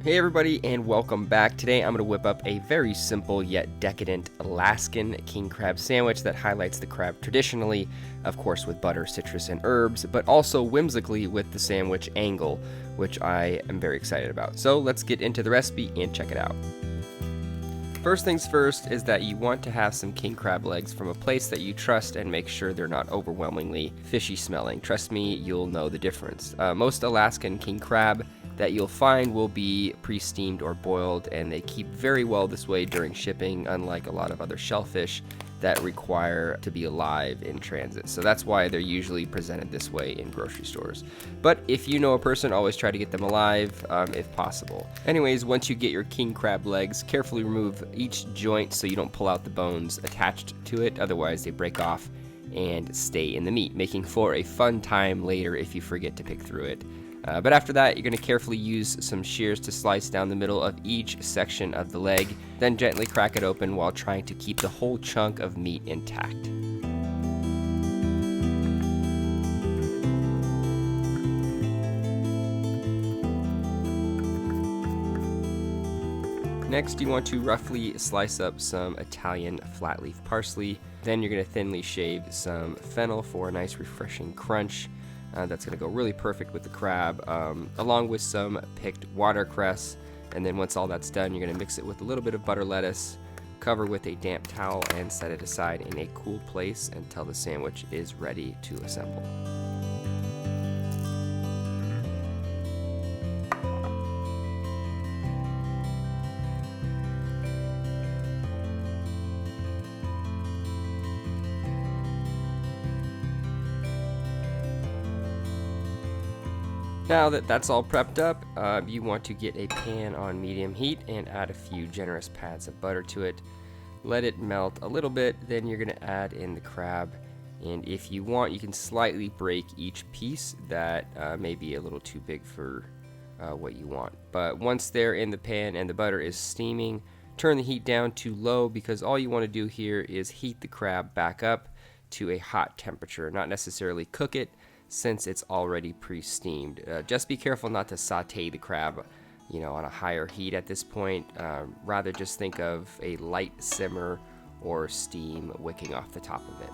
Hey everybody, and welcome back. Today I'm going to whip up a very simple yet decadent Alaskan king crab sandwich that highlights the crab traditionally, of course with butter, citrus, and herbs, but also whimsically with the sandwich angle, which I am very excited about. So let's get into the recipe and check it out. First things first is that you want to have some king crab legs from a place that you trust and make sure they're not overwhelmingly fishy smelling. Trust me, you'll know the difference. Most Alaskan king crab that you'll find will be pre-steamed or boiled, and they keep very well this way during shipping, unlike a lot of other shellfish that require to be alive in transit. So that's why they're usually presented this way in grocery stores. But if you know a person, always try to get them alive if possible. Anyways, once you get your king crab legs, carefully remove each joint so you don't pull out the bones attached to it, otherwise they break off and stay in the meat, making for a fun time later if you forget to pick through it. But after that, you're going to carefully use some shears to slice down the middle of each section of the leg, then gently crack it open while trying to keep the whole chunk of meat intact. Next, you want to roughly slice up some Italian flat leaf parsley. Then you're going to thinly shave some fennel for a nice refreshing crunch. That's going to go really perfect with the crab, along with some picked watercress. And then once all that's done, you're going to mix it with a little bit of butter lettuce, cover with a damp towel, and set it aside in a cool place until the sandwich is ready to assemble. Now that that's all prepped up, you want to get a pan on medium heat and add a few generous pads of butter to it. Let it melt a little bit, then you're going to add in the crab. And if you want, you can slightly break each piece that may be a little too big for what you want. But once they're in the pan and the butter is steaming, turn the heat down to low, because all you want to do here is heat the crab back up to a hot temperature, not necessarily cook it, since it's already pre-steamed. Just be careful not to saute the crab, on a higher heat at this point. Rather just think of a light simmer or steam wicking off the top of it.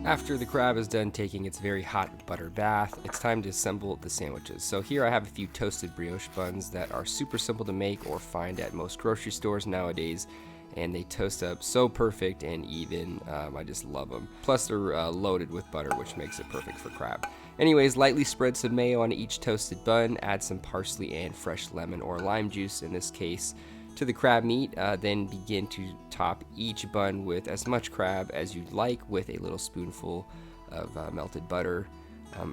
After the crab is done taking its very hot butter bath, it's time to assemble the sandwiches. So here I have a few toasted brioche buns that are super simple to make or find at most grocery stores nowadays, and they toast up so perfect and even. I just love them. Plus they're loaded with butter, which makes it perfect for crab. Anyways, lightly spread some mayo on each toasted bun, add some parsley and fresh lemon or lime juice in this case to the crab meat, then begin to top each bun with as much crab as you'd like with a little spoonful of melted butter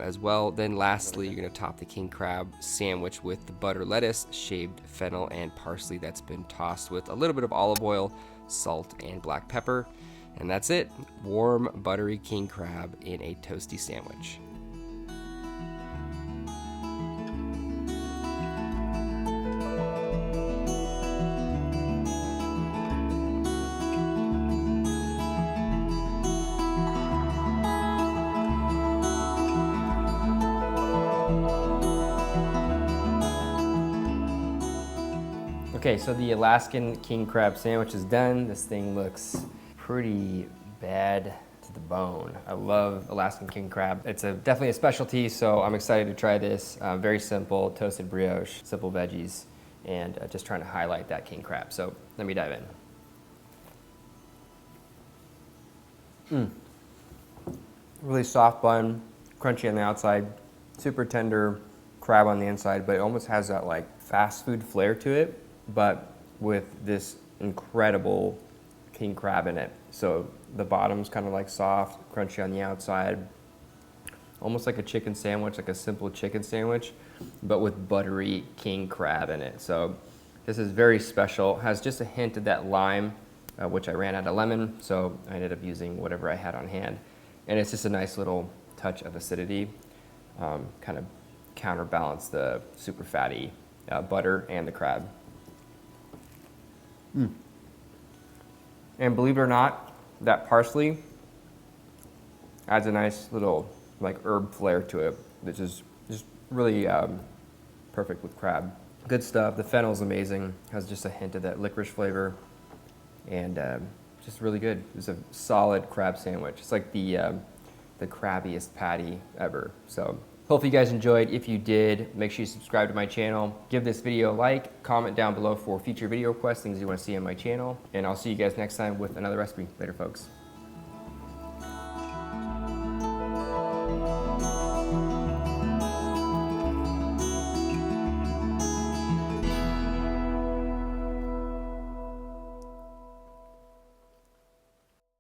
as well. Then lastly, you're going to top the king crab sandwich with the butter lettuce, shaved fennel, and parsley that's been tossed with a little bit of olive oil, salt, and black pepper. And that's it. Warm, buttery king crab in a toasty sandwich. Okay, so the Alaskan king crab sandwich is done. This thing looks pretty bad to the bone. I love Alaskan king crab. It's definitely a specialty, so I'm excited to try this. Very simple, toasted brioche, simple veggies, and just trying to highlight that king crab. So let me dive in. Really soft bun, crunchy on the outside, super tender crab on the inside, but it almost has that like fast food flair to it, but with this incredible king crab in it. So the bottom's kind of like soft, crunchy on the outside, almost like a chicken sandwich, like a simple chicken sandwich, but with buttery king crab in it. So this is very special. Has just a hint of that lime, which I ran out of lemon, so I ended up using whatever I had on hand. And it's just a nice little touch of acidity, kind of counterbalance the super fatty butter and the crab. And believe it or not, that parsley adds a nice little like herb flair to it, which is just really perfect with crab. Good stuff. The fennel is amazing. Has just a hint of that licorice flavor, and just really good. It's a solid crab sandwich. It's like the crabbiest patty ever. So hopefully you guys enjoyed. If you did, make sure you subscribe to my channel. Give this video a like. Comment down below for future video requests, things you want to see on my channel. And I'll see you guys next time with another recipe. Later, folks.